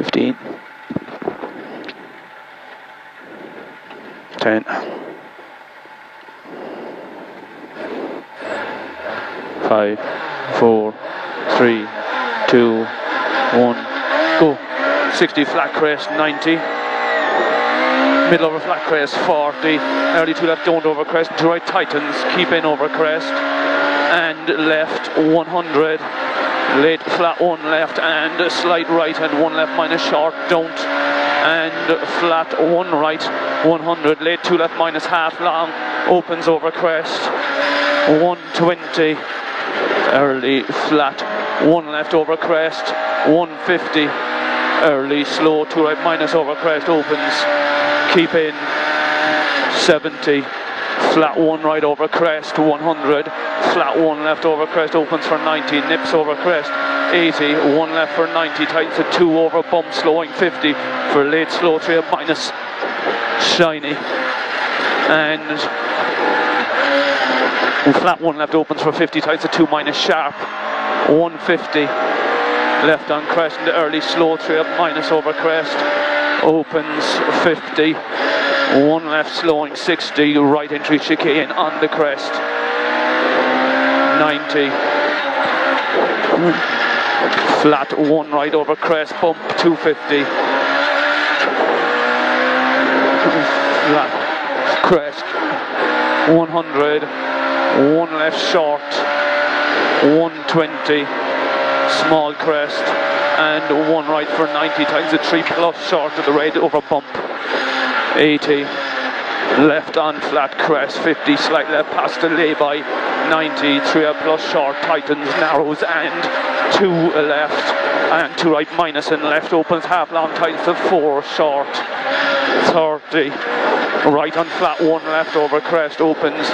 15, 10, 5, 4, 3, 2, 1, go. 60 flat crest, 90. Middle over flat crest, 40. Early 2 left, don't over crest. 2 right tightens, keep in over crest. And left, 100. Late flat 1 left and slight right and 1 left minus short, don't. And flat 1 right, 100. Late 2 left minus half long, opens over crest, 120. Early flat 1 left over crest, 150. Early slow 2 right minus over crest, opens, keep in, 70. Flat 1 right over crest, 100. Flat 1 left over crest, opens for 90. Nips over crest, 80. 1 left for 90. Tightens to 2 over bump, slowing 50. For late slow 3 up minus shiny. And flat 1 left opens for 50. Tightens to 2 minus sharp, 150. Left on crest into early slow 3 up minus over crest, opens 50. 1 left slowing 60, right entry chicane on the crest, 90. Flat 1 right over crest, bump 250. Flat crest, 100. 1 left short, 120. Small crest and 1 right for 90. Times the 3 plus short of the red over bump. 80, left on flat crest, 50, slight left past the lay-by, 90, 3 up plus short, tightens, narrows and 2 left, and 2 right minus and left, opens half long, tightens to 4 short, 30, right on flat 1 left over crest, opens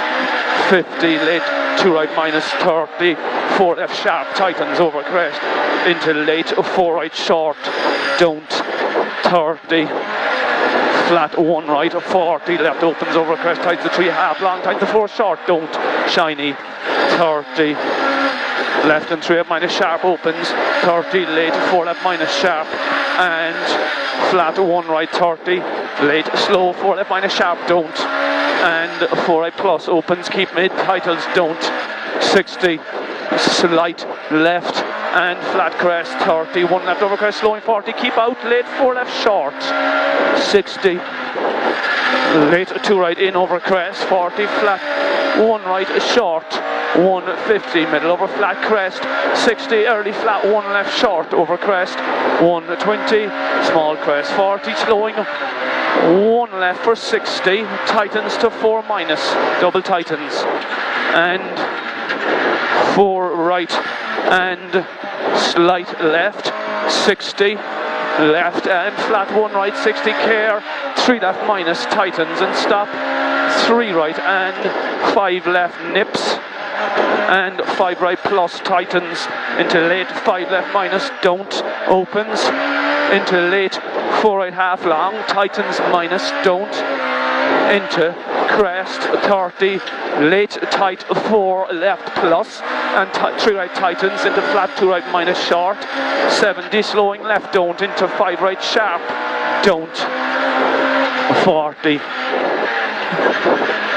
50, late 2 right minus 30, 4 left sharp, tightens over crest, into late 4 right short, don't, 30. Flat 1 right, 40, left opens over crest, tightens the 3 half long, tightens the 4 short, don't, shiny, 30, left and 3 up minus sharp opens, 30, late 4 left minus sharp, and flat 1 right 30, late slow 4 left minus sharp, don't, and 4 right plus opens, keep mid, titles, don't, 60, slight left, and flat crest 30, 1 left over crest slowing 40, keep out, late 4 left short, 60, late 2 right in over crest 40, flat 1 right short, 150, middle over flat crest 60, early flat 1 left short over crest 120, small crest 40, slowing 1 left for 60, tightens to 4 minus, double tightens, and 4 right and slight left, 60, left and flat 1 right, 60, care, 3 left minus, tightens and stop, 3 right and 5 left, nips, and 5 right plus, tightens, into late, 5 left minus, don't, opens, into late, 4 right half long, tightens minus, don't, into crest 30, late tight 4 left plus, and 3 right tightens into flat 2 right minus short, 70, slowing left, don't, into 5 right sharp, don't, 40,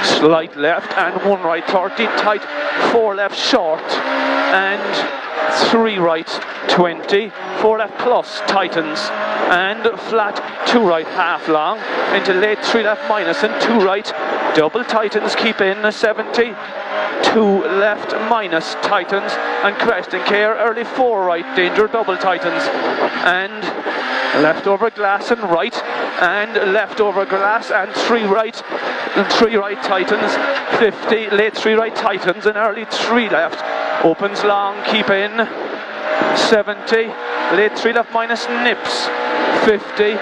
slight left and 1 right 30, tight 4 left short, and 3 right 20, 4 left plus, tightens, and flat 2 right half long, into late 3 left minus and 2 right, double tightens, keep in, 70, 2 left minus, tightens, and crest and care, early 4 right, danger, double tightens, and left over glass and right, and left over glass and 3 right, and 3 right tightens, 50, late 3 right tightens, and early 3 left, opens long, keep in, 70, late 3 left minus, nips, 50,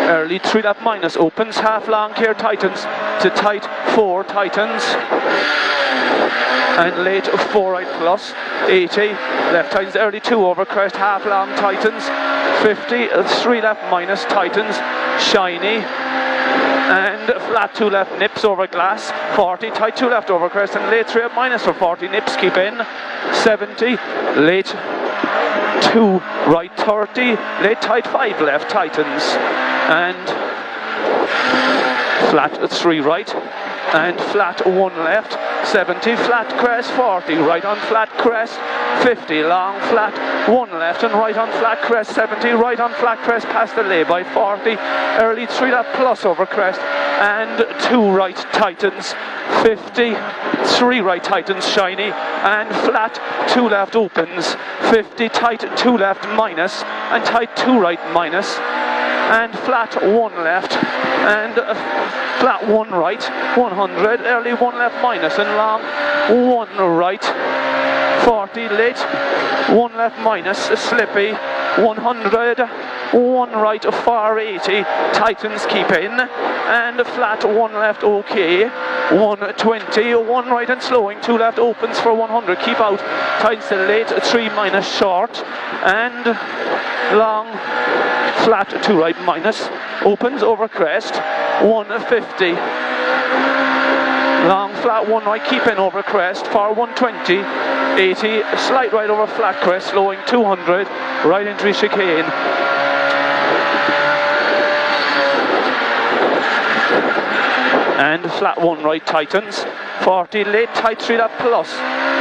early 3 left minus, opens half long, care tightens, to tight 4 tightens, and late 4 right plus, 80, left tightens, early 2 over crest, half long tightens, 50, 3 left minus, tightens, shiny, and flat 2 left nips over glass, 40, tight 2 left over crest, and late 3 up minus for 40, nips keep in, 70, late 2 right 30, late tight 5 left tightens, and flat 3 right, and flat 1 left, 70, flat crest 40, right on flat crest 50, long flat 1 left and right on flat crest 70, right on flat crest past the lay-by 40, early 3 left plus over crest, and 2 right tightens 50, 3 right tightens shiny, and flat 2 left opens 50, tight 2 left minus, and tight 2 right minus, and flat 1 left, and flat 1 right 100, early 1 left minus, and long 1 right 40, late 1 left minus, slippy 100, 1 right far 80, tightens keep in, and flat 1 left okay, 120, 1 right and slowing, 2 left opens for 100, keep out, tightens the late 3 minus short, and long flat 2 right minus, opens over crest 150, long flat 1 right keep in over crest for 120, 80, slight right over flat crest slowing 200, right entry chicane, and flat 1 right tightens 40, late tight 3 left plus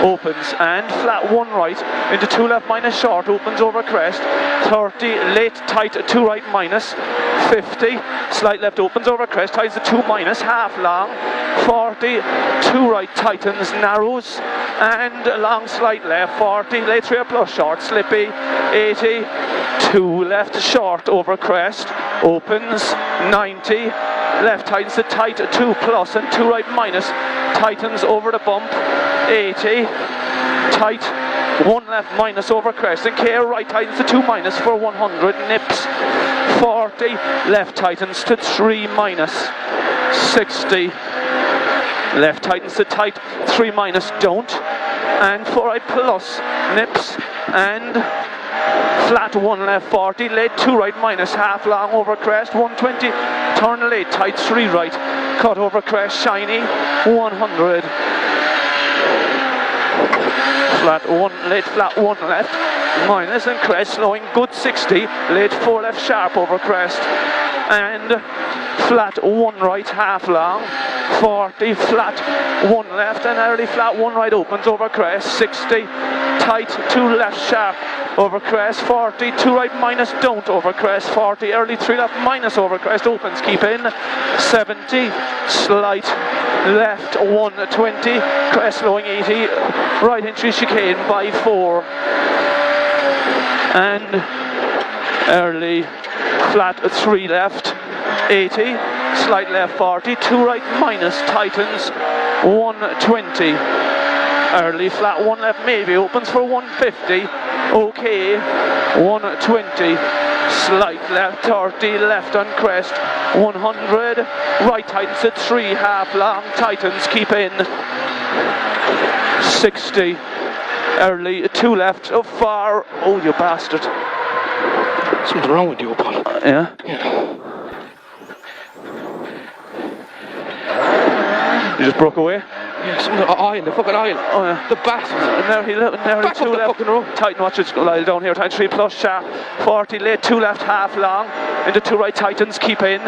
opens, and flat 1 right into 2 left minus short opens over crest 30, late tight 2 right minus 50, slight left opens over crest, ties the 2 minus half long 40, 2 right tightens narrows, and long slight left 40, late 3 plus short slippy 80, 2 left short over crest opens 90, left tightens the tight 2 plus and 2 right minus, tightens over the bump 80, tight 1 left minus over crest, and care right tightens the 2 minus for 100, nips 40, left tightens to 3 minus 60, left tightens the tight 3 minus don't, and 4 right plus nips, and flat 1 left 40, late 2 right minus half long over crest 120, turn late tight 3 right, cut over crest shiny 100, flat 1 late flat 1 left minus and crest slowing good 60, late 4 left sharp over crest, and flat 1 right half long 40, flat 1 left and early flat 1 right opens over crest 60, tight 2 left sharp over crest 40, 2 right minus don't over crest 40, early 3 left minus over crest opens keep in 70, slight left 120, crest slowing 80, right entry chicane by 4, and early flat 3 left 80, slight left 40, 2 right minus tightens 120, early flat 1 left maybe opens for 150, okay 120, slight left 30, left on crest 100, right tightens at 3 half long, tightens keep in 60, early 2 left far, oh you bastard. Something wrong with you, Paul. Yeah? Yeah. You just broke away? Yeah, something, the fucking oil. Oh yeah. The bastard. Nearly Back 2 up the left. fucking row. Tighten watch it lie down here, tight 3 plus sharp, 40 late 2 left half long, into 2 right tightens keep in,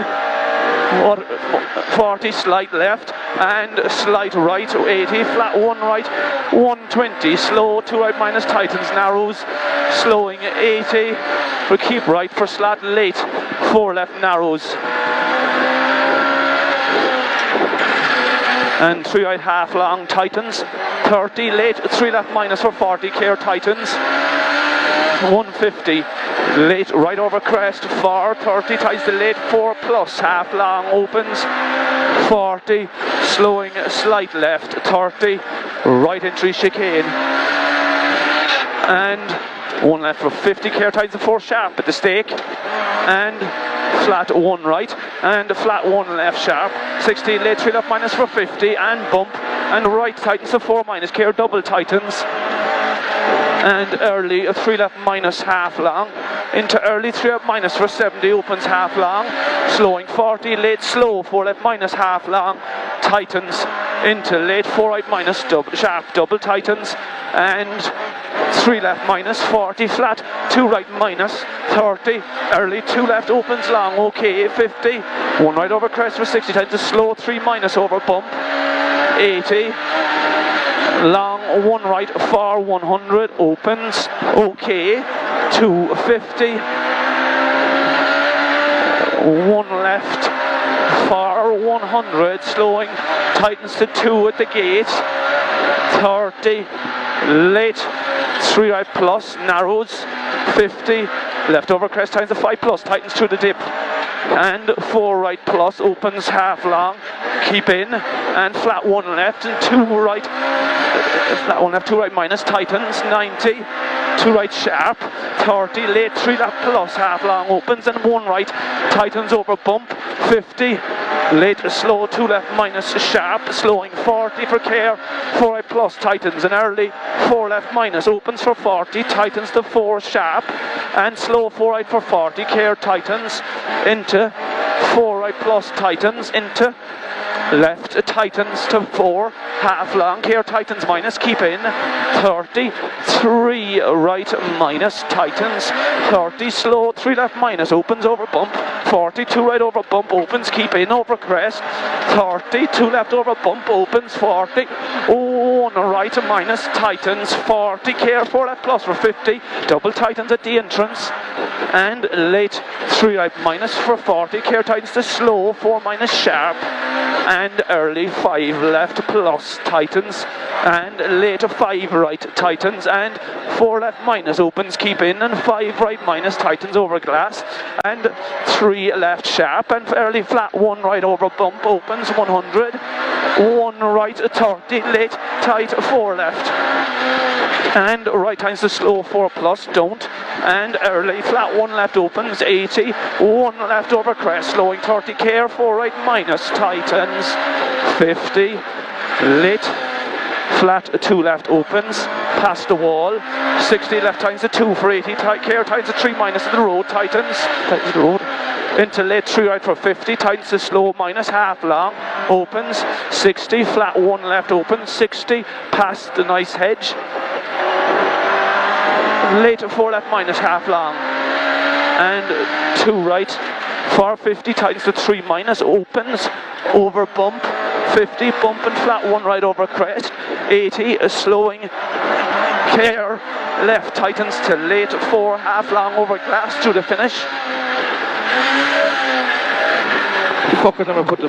40 slight left and slight right 80, flat 1 right 120, slow 2 right minus tightens narrows, slowing 80, we keep right for slat late 4 left narrows, and 3 right half long tightens 30, late 3 left minus for 40, care tightens 150, late right over crest for 30, ties the late 4 plus half long opens 40, slowing slight left 30, right entry chicane, and 1 left for 50, care ties the 4 sharp at the stake, and flat 1 right and flat 1 left sharp 60, late 3 left minus for 50 and bump, and right tightens the 4 minus, care double tightens, and early a 3 left minus half long into early 3 left minus for 70 opens half long, slowing 40, late slow 4 left minus half long, tightens into late 4 right minus sharp double tightens, and 3 left minus, 40 flat, 2 right minus, 30, early, 2 left opens long, okay, 50, 1 right over crest for 60, times the slow, 3 minus over bump, 80, long, 1 right far 100, opens, okay, 250, 1 left far 100, slowing, tightens to 2 at the gate, 30, late, 3 right plus, narrows, 50, left over crest times the 5 plus, tightens through the dip, and 4 right plus, opens half long, keep in, and flat 1 left, and 2 right, flat 1 left, 2 right minus, tightens, 90, 2 right sharp, 30, late 3 left plus, half long, opens, and 1 right, tightens over bump, 50, late slow, 2 left minus, sharp, slowing, 40 for care, 4 right plus, tightens, and early, 4 left minus, opens for 40, tightens to 4 sharp, and slow, 4 right for 40, care, tightens, into 4 right plus, tightens, into left, tightens to 4, half long, care, tightens minus, keep in, 30, 3 right minus, tightens, 30, slow, 3 left minus, opens over bump, 40, 2 right over bump, opens, keep in, over crest, 30, 2 left over bump, opens, 40, 1 right minus, tightens, 40, care, 4 left plus for 50, double tightens at the entrance, and late, 3 right minus for 40, care, tightens to slow, 4 minus sharp, and early 5 left plus, tightens, and late 5 right, tightens, and 4 left minus, opens, keep in, and 5 right minus, tightens over glass, and 3 left sharp, and early flat 1 right over bump, opens 100, 1 right 30, late tight 4 left, and right times the slow 4 plus, don't, and early flat 1 left opens 80, 1 left over crest, slowing 30, care, 4 right minus, tightens, 50, late, flat 2 left opens, past the wall, 60 left times the 2 for 80, tight care, times the 3 minus to the road, tightens the road, into late 3 right for 50, tightens the slow minus, half long, opens, 60, flat 1 left opens, 60, past the nice hedge, late 4 left minus, half long, and 2 right for 50, tightens to 3 minus, opens, over bump, 50, bump and flat 1 right over crest, 80, slowing, care, left tightens to late, 4 half long over glass to the finish. Fucker, never put the